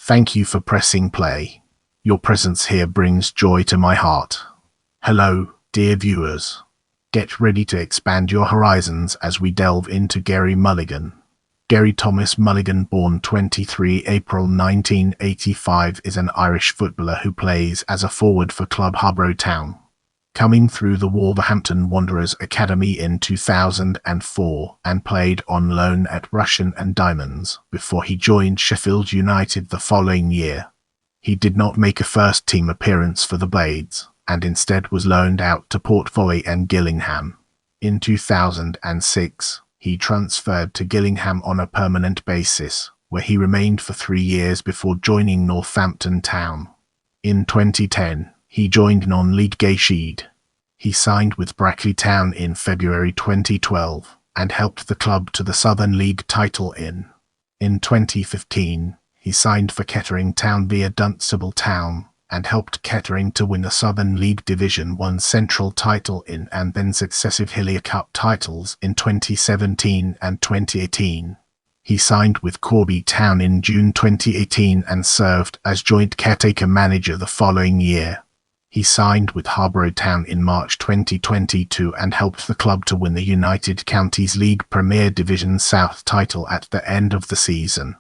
Thank you for pressing play. Your presence here brings joy to my heart. Hello, dear viewers. Get ready to expand your horizons as we delve into Gary Mulligan. Gary Thomas Mulligan, born 23 April 1985, is an Irish footballer who plays as a forward for club Harborough Town. Coming through the Wolverhampton Wanderers academy in 2004 and played on loan at Rushden and Diamonds before he joined Sheffield United the following year. He did not make a first-team appearance for the Blades and instead was loaned out to Port Vale and Gillingham. In 2006, he transferred to Gillingham on a permanent basis, where he remained for 3 years before joining Northampton Town. In 2010, he joined non-league Gateshead. He signed with Brackley Town in February 2012 and helped the club to the Southern League title in 2015, he signed for Kettering Town via Dunstable Town and helped Kettering to win the Southern League Division 1 Central title in and then successive Hillier Cup titles in 2017 and 2018. He signed with Corby Town in June 2018 and served as joint-caretaker manager the following year. He signed with Harborough Town in March 2022 and helped the club to win the United Counties League Premier Division South title at the end of the season.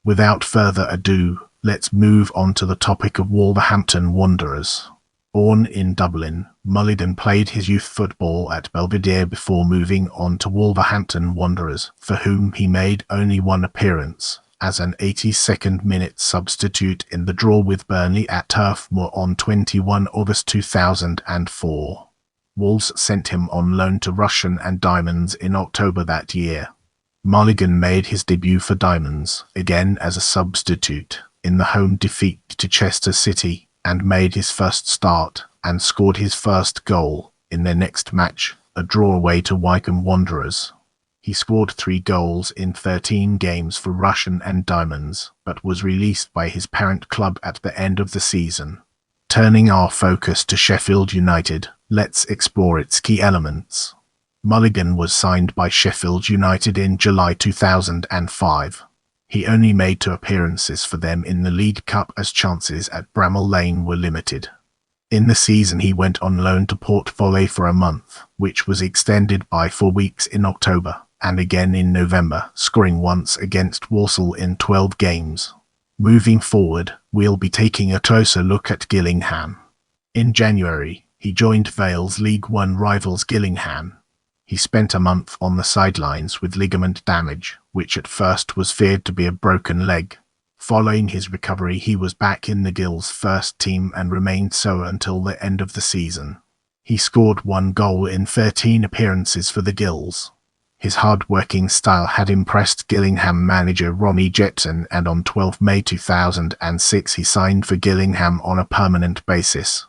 Without further ado, let's move on to the topic of Wolverhampton Wanderers. Born in Dublin, Mulligan played his youth football at Belvedere before moving on to Wolverhampton Wanderers, for whom he made only one appearance, as an 82nd-minute substitute in the draw with Burnley at Turf Moor on 21 August 2004. Wolves sent him on loan to Rushden and Diamonds in October that year. Mulligan made his debut for Diamonds, again as a substitute, in the home defeat to Chester City, and made his first start and scored his first goal in their next match, a draw away to Wycombe Wanderers. He scored 3 goals in 13 games for Rushden and Diamonds, but was released by his parent club at the end of the season. Turning our focus to Sheffield United, let's explore its key elements. Mulligan was signed by Sheffield United in July 2005. He only made 2 appearances for them in the League Cup as chances at Bramall Lane were limited. In the season he went on loan to Port Vale for a month, which was extended by 4 weeks in October, and again in November, scoring once against Walsall in 12 games. Moving forward, we'll be taking a closer look at Gillingham. In January, he joined Vale's League One rivals Gillingham. He spent a month on the sidelines with ligament damage, which at first was feared to be a broken leg. Following his recovery, he was back in the Gills' first team and remained so until the end of the season. He scored 1 goal in 13 appearances for the Gills. His hard-working style had impressed Gillingham manager Romy Jetson, and on 12 May 2006 he signed for Gillingham on a permanent basis.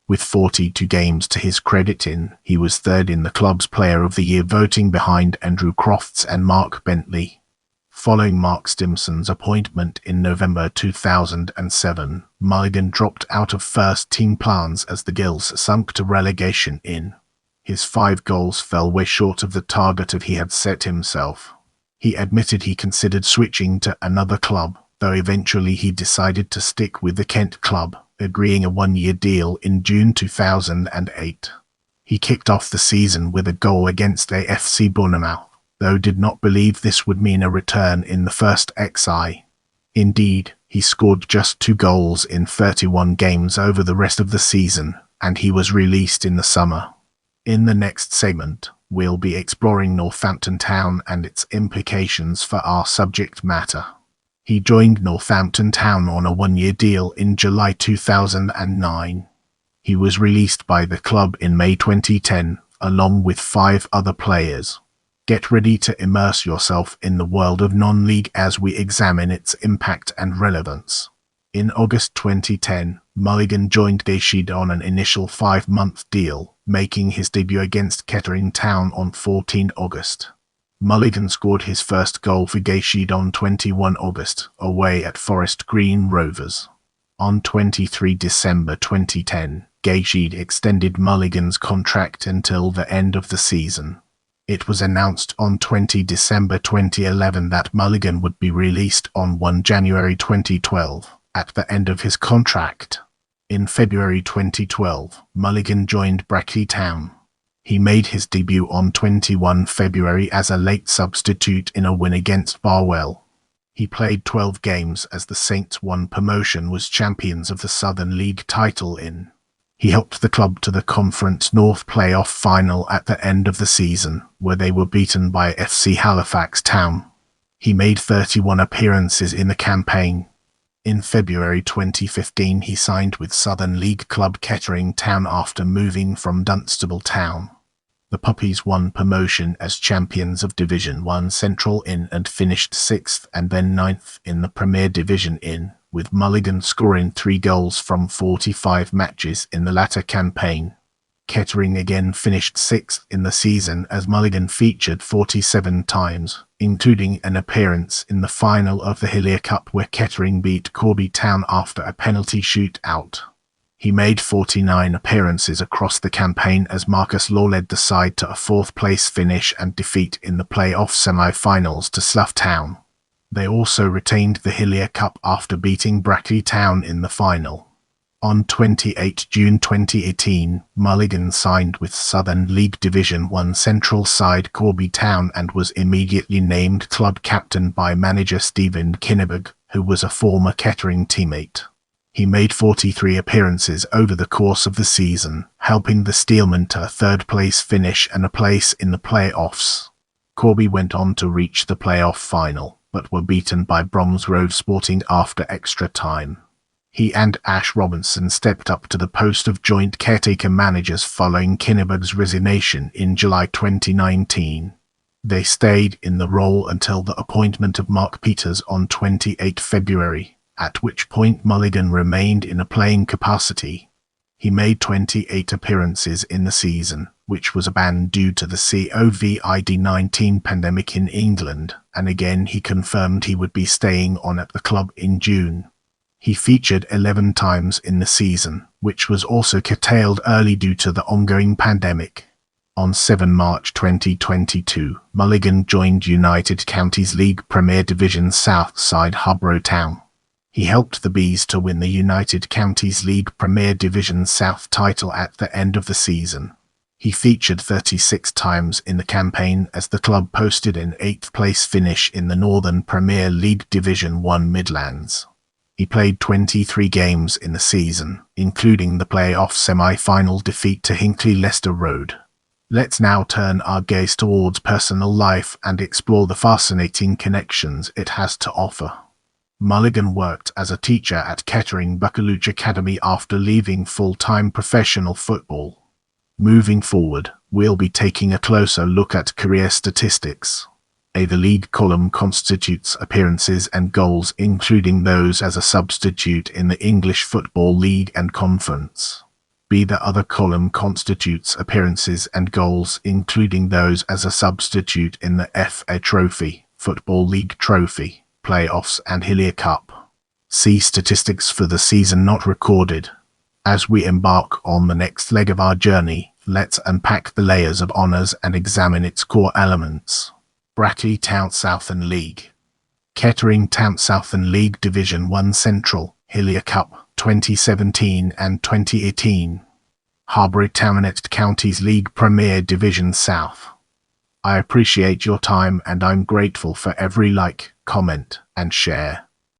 With 42 games to his credit he was 3rd in the club's Player of the Year voting behind Andrew Crofts and Mark Bentley. Following Mark Stimson's appointment in November 2007, Mulligan dropped out of first-team plans as the Gills sunk to relegation in. His 5 goals fell way short of the target he had set himself. He admitted he considered switching to another club, though eventually he decided to stick with the Kent club, agreeing a 1-year deal in June 2008. He kicked off the season with a goal against AFC Bournemouth, though did not believe this would mean a return in the first XI. Indeed, he scored just 2 goals in 31 games over the rest of the season, and he was released in the summer. In the next segment, we'll be exploring Northampton Town and its implications for our subject matter. He joined Northampton Town on a 1-year deal in July 2009. He was released by the club in May 2010, along with 5 other players. Get ready to immerse yourself in the world of non-league as we examine its impact and relevance. In August 2010, Mulligan joined Gateshead on an initial 5-month deal, making his debut against Kettering Town on 14 August. Mulligan scored his first goal for Gateshead on 21 August, away at Forest Green Rovers. On 23 December 2010, Gateshead extended Mulligan's contract until the end of the season. It was announced on 20 December 2011 that Mulligan would be released on 1 January 2012. at the end of his contract. In February 2012, Mulligan joined Brackley Town. He made his debut on 21 February as a late substitute in a win against Barwell. He played 12 games as the Saints won promotion, was champions of the Southern League title in. He helped the club to the Conference North playoff final at the end of the season, where they were beaten by FC Halifax Town. He made 31 appearances in the campaign. In February 2015 he signed with Southern League club Kettering Town after moving from Dunstable Town. The Puppies won promotion as champions of Division 1 Central in and finished 6th and then 9th in the Premier Division in, with Mulligan scoring 3 goals from 45 matches in the latter campaign. Kettering again finished 6th in the season as Mulligan featured 47 times, including an appearance in the final of the Hillier Cup where Kettering beat Corby Town after a penalty shootout. He made 49 appearances across the campaign as Marcus Law led the side to a 4th place finish and defeat in the play-off semi-finals to Slough Town. They also retained the Hillier Cup after beating Brackley Town in the final. On 28 June 2018, Mulligan signed with Southern League Division 1 Central side Corby Town and was immediately named club captain by manager Stephen Kinneberg, who was a former Kettering teammate. He made 43 appearances over the course of the season, helping the Steelmen to a 3rd place finish and a place in the play-offs. Corby went on to reach the play-off final, but were beaten by Bromsgrove Sporting after extra time. He and Ash Robinson stepped up to the post of joint caretaker managers following Kinneberg's resignation in July 2019. They stayed in the role until the appointment of Mark Peters on 28 February, at which point Mulligan remained in a playing capacity. He made 28 appearances in the season, which was a ban due to the COVID-19 pandemic in England, and again he confirmed he would be staying on at the club in June. He featured 11 times in the season, which was also curtailed early due to the ongoing pandemic. On 7 March 2022, Mulligan joined United Counties League Premier Division South side Harborough Town. He helped the Bees to win the United Counties League Premier Division South title at the end of the season. He featured 36 times in the campaign as the club posted an 8th place finish in the Northern Premier League Division 1 Midlands. He played 23 games in the season, including the play-off semi-final defeat to Hinckley Leicester Road. Let's now turn our gaze towards personal life and explore the fascinating connections it has to offer. Mulligan worked as a teacher at Kettering Buccleuch Academy after leaving full-time professional football. Moving forward, we'll be taking a closer look at career statistics. The league column constitutes appearances and goals, including those as a substitute in the English Football League and Conference. The other column constitutes appearances and goals, including those as a substitute in the FA Trophy, Football League Trophy, Playoffs and Hillier Cup. See statistics for the season not recorded. As we embark on the next leg of our journey, let's unpack the layers of honours and examine its core elements. Brackley Town Southern League. Kettering Town Southern League Division 1 Central, Hillier Cup, 2017 and 2018. Harborough Town Counties League Premier Division South. I appreciate your time and I'm grateful for every like, comment and share.